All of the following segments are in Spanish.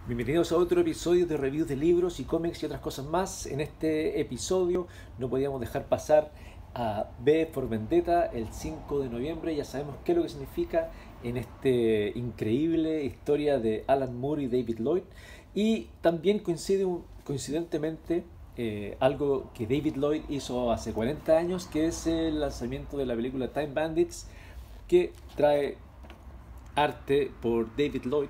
Bienvenidos a otro episodio de reviews de libros y cómics y otras cosas más. En este episodio no podíamos dejar pasar a V for Vendetta el 5 de noviembre. Ya sabemos qué es lo que significa en esta increíble historia de Alan Moore y David Lloyd. Y también coincidentemente algo que David Lloyd hizo hace 40 años, que es el lanzamiento de la película Time Bandits, que trae arte por David Lloyd.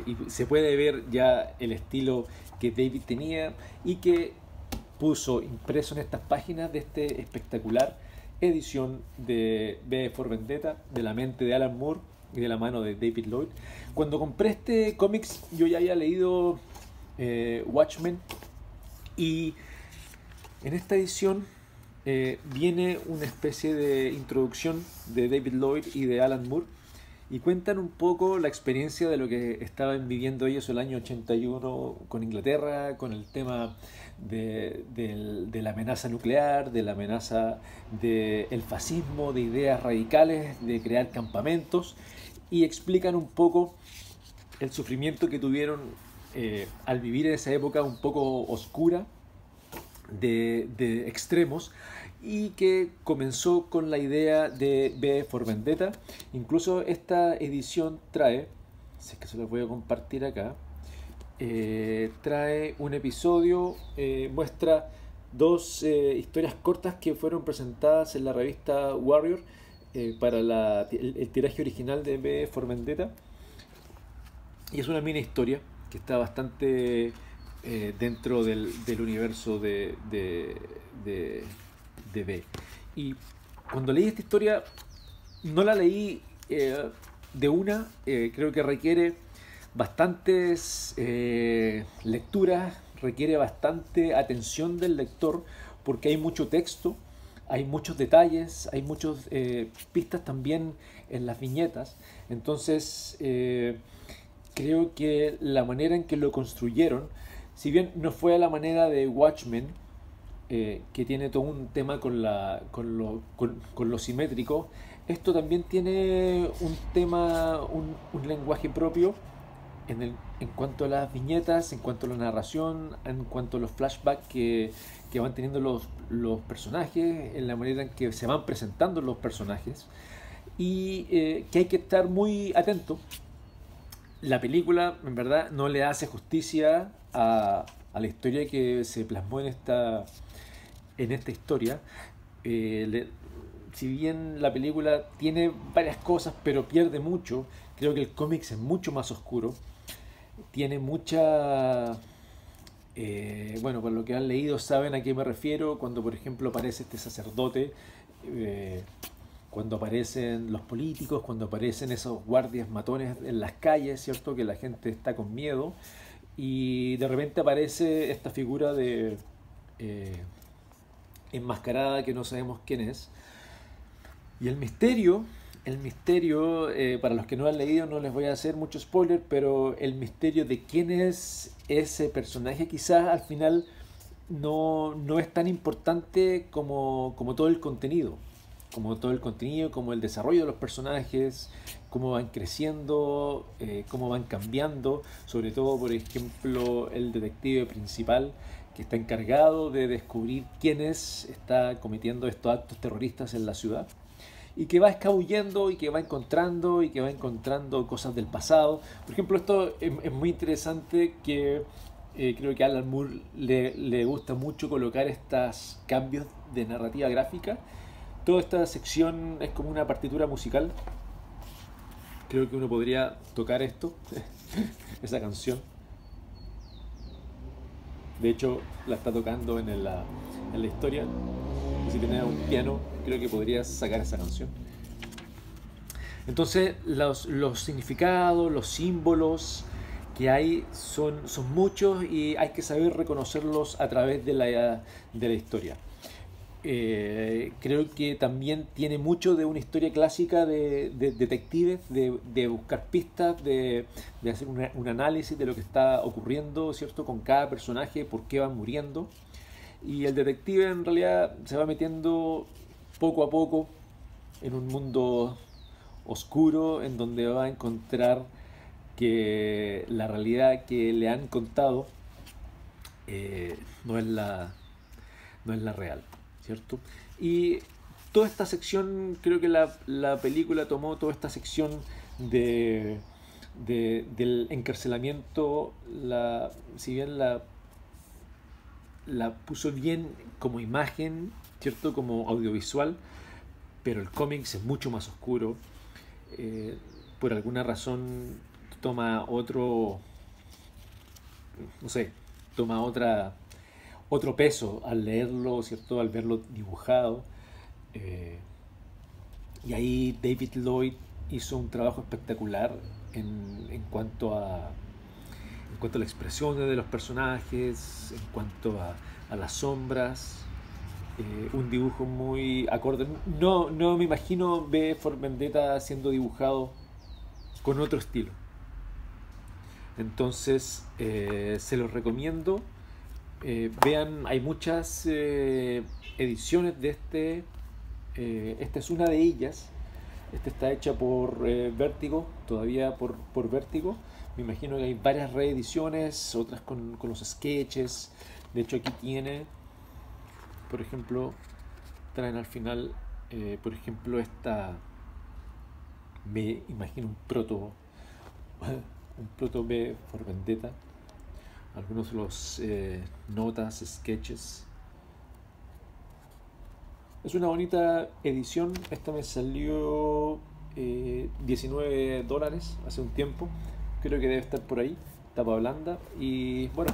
Y se puede ver ya el estilo que David tenía y que puso impreso en estas páginas de este espectacular edición de V for Vendetta, de la mente de Alan Moore y de la mano de David Lloyd. Cuando compré este cómics yo ya había leído Watchmen, y en esta edición viene una especie de introducción de David Lloyd y de Alan Moore, y cuentan un poco la experiencia de lo que estaban viviendo ellos el año 81 con Inglaterra, con el tema de la amenaza nuclear, de la amenaza del fascismo, de ideas radicales, de crear campamentos, y explican un poco el sufrimiento que tuvieron al vivir en esa época un poco oscura, de extremos, y que comenzó con la idea de V for Vendetta. Incluso esta edición trae, si es que se los voy a compartir acá, trae un episodio, muestra dos historias cortas que fueron presentadas en la revista Warrior para el tiraje original de V for Vendetta, y es una mini historia que está bastante dentro del universo de V. Y cuando leí esta historia, no la leí de una, creo que requiere bastantes lecturas, requiere bastante atención del lector, porque hay mucho texto, hay muchos detalles, hay muchas pistas también en las viñetas. Entonces creo que la manera en que lo construyeron, si bien no fue a la manera de Watchmen, que tiene todo un tema con lo simétrico, esto también tiene un tema, un lenguaje propio en cuanto a las viñetas, en cuanto a la narración, en cuanto a los flashbacks que van teniendo los personajes, en la manera en que se van presentando los personajes, y que hay que estar muy atento. La película, en verdad, no le hace justicia a la historia que se plasmó en esta historia. Si bien la película tiene varias cosas, pero pierde mucho, creo que el cómic es mucho más oscuro. Tiene mucha... bueno, por lo que han leído saben a qué me refiero, cuando por ejemplo aparece este sacerdote, cuando aparecen los políticos, cuando aparecen esos guardias matones en las calles, ¿cierto? Que la gente está con miedo, y de repente aparece esta figura de enmascarada que no sabemos quién es. Y el misterio, para los que no han leído no les voy a hacer mucho spoiler, pero el misterio de quién es ese personaje quizás al final no es tan importante como todo el contenido. Como todo el contenido, como el desarrollo de los personajes, cómo van creciendo, cómo van cambiando, sobre todo por ejemplo el detective principal, que está encargado de descubrir quién está cometiendo estos actos terroristas en la ciudad, y que va escabullendo y que va encontrando cosas del pasado. Por ejemplo, esto es muy interesante, que creo que a Alan Moore le gusta mucho colocar estos cambios de narrativa gráfica. Toda esta sección es como una partitura musical. Creo que uno podría tocar esto, esa canción. De hecho, la está tocando en la historia. Y si tenés un piano, creo que podrías sacar esa canción. Entonces, los significados, los símbolos que hay son muchos, y hay que saber reconocerlos a través de la historia. Creo que también tiene mucho de una historia clásica de detectives, de buscar pistas, de hacer un análisis de lo que está ocurriendo, ¿cierto? Con cada personaje, por qué van muriendo. Y el detective en realidad se va metiendo poco a poco en un mundo oscuro, en donde va a encontrar que la realidad que le han contado no es no es la real, ¿cierto? Y toda esta sección, creo que la película tomó toda esta sección del encarcelamiento, si bien la puso bien como imagen, ¿cierto? Como audiovisual, pero el cómic es mucho más oscuro. Por alguna razón toma otro, no sé, toma otro peso al leerlo, ¿cierto? Al verlo dibujado. Eh, y ahí David Lloyd hizo un trabajo espectacular en cuanto en cuanto a la expresión de los personajes, en cuanto a las sombras. Un dibujo muy acorde. No me imagino V for Vendetta siendo dibujado con otro estilo. Entonces, se los recomiendo. Vean, hay muchas ediciones de este. Esta es una de ellas. Esta está hecha por Vértigo, todavía por Vértigo. Me imagino que hay varias reediciones, otras con los sketches. De hecho, aquí tiene, por ejemplo, traen al final, por ejemplo, esta. Me imagino un proto B for Vendetta, algunos de los notas, sketches. Es una bonita edición. Esta me salió $19 hace un tiempo. Creo que debe estar por ahí, tapa blanda. Y bueno,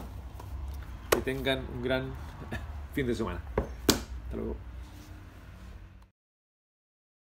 que tengan un gran fin de semana. Hasta luego.